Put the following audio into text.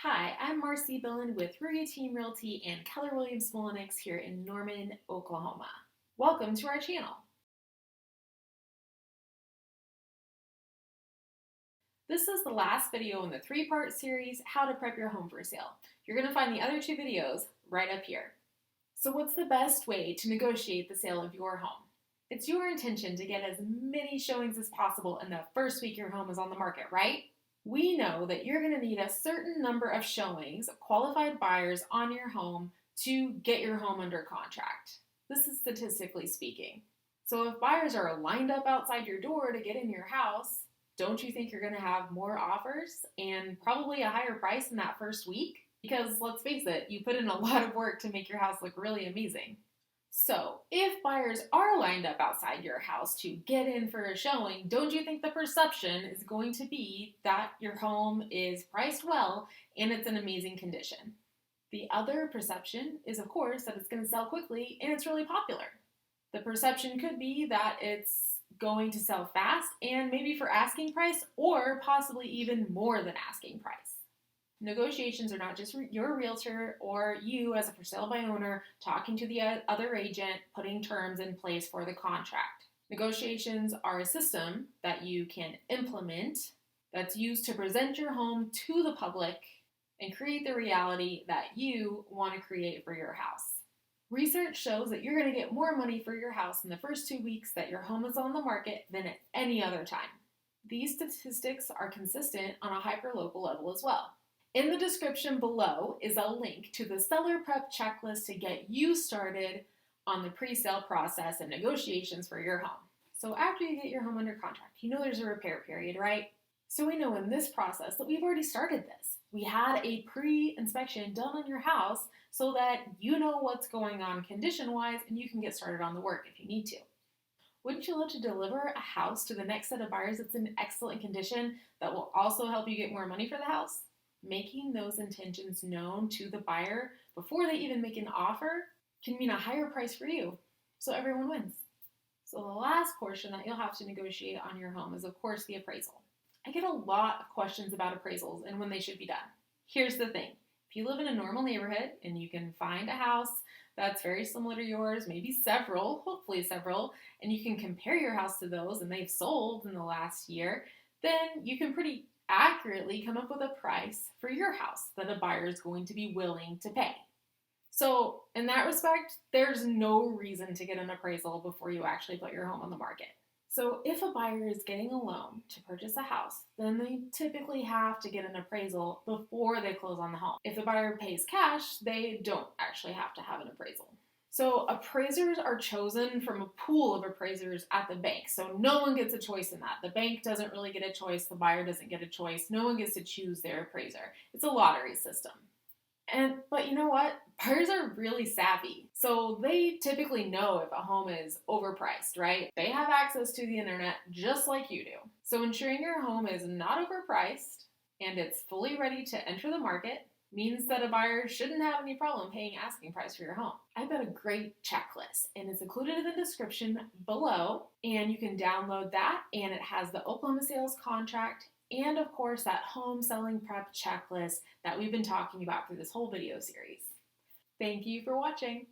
Hi, I'm Marcie Billen with Team Realty and Keller Mulinix here in Norman, Oklahoma. Welcome to our channel. This is the last video in the three-part series, How to Prep Your Home for Sale. You're going to find the other two videos right up here. So what's the best way to negotiate the sale of your home? It's your intention to get as many showings as possible in the first week your home is on the market, right? We know that you're going to need a certain number of showings, qualified buyers on your home to get your home under contract. This is statistically speaking. So if buyers are lined up outside your door to get in your house, don't you think you're going to have more offers and probably a higher price in that first week? Because let's face it, you put in a lot of work to make your house look really amazing. So, if buyers are lined up outside your house to get in for a showing, don't you think the perception is going to be that your home is priced well and it's in amazing condition? The other perception is, of course, that it's going to sell quickly and it's really popular. The perception could be that it's going to sell fast and maybe for asking price or possibly even more than asking price. Negotiations are not just your realtor or you as a for sale by owner talking to the other agent, putting terms in place for the contract. Negotiations are a system that you can implement that's used to present your home to the public and create the reality that you want to create for your house. Research shows that you're going to get more money for your house in the first 2 weeks that your home is on the market than at any other time. These statistics are consistent on a hyperlocal level as well. In the description below is a link to the seller prep checklist to get you started on the pre-sale process and negotiations for your home. So after you get your home under contract, you know there's a repair period, right? So we know in this process that we've already started this. We had a pre-inspection done on your house so that you know what's going on condition-wise and you can get started on the work if you need to. Wouldn't you love to deliver a house to the next set of buyers that's in excellent condition that will also help you get more money for the house? Making those intentions known to the buyer before they even make an offer can mean a higher price for you, so everyone wins. So the last portion that you'll have to negotiate on your home is, of course, the appraisal. I get a lot of questions about appraisals and when they should be done. Here's the thing. If you live in a normal neighborhood and you can find a house that's very similar to yours, maybe several, hopefully several, and you can compare your house to those and they've sold in the last year, then you can pretty accurately come up with a price for your house that a buyer is going to be willing to pay. So in that respect, there's no reason to get an appraisal before you actually put your home on the market. So if a buyer is getting a loan to purchase a house, then they typically have to get an appraisal before they close on the home. If the buyer pays cash, they don't actually have to have an appraisal. So appraisers are chosen from a pool of appraisers at the bank. So no one gets a choice in that. The bank doesn't really get a choice. The buyer doesn't get a choice. No one gets to choose their appraiser. It's a lottery system. But you know what? Buyers are really savvy. So they typically know if a home is overpriced, right? They have access to the internet just like you do. So ensuring your home is not overpriced and it's fully ready to enter the market means that a buyer shouldn't have any problem paying asking price for your home. I've got a great checklist and it's included in the description below, and you can download that, and it has the Oklahoma sales contract and of course that home selling prep checklist that we've been talking about through this whole video series. Thank you for watching.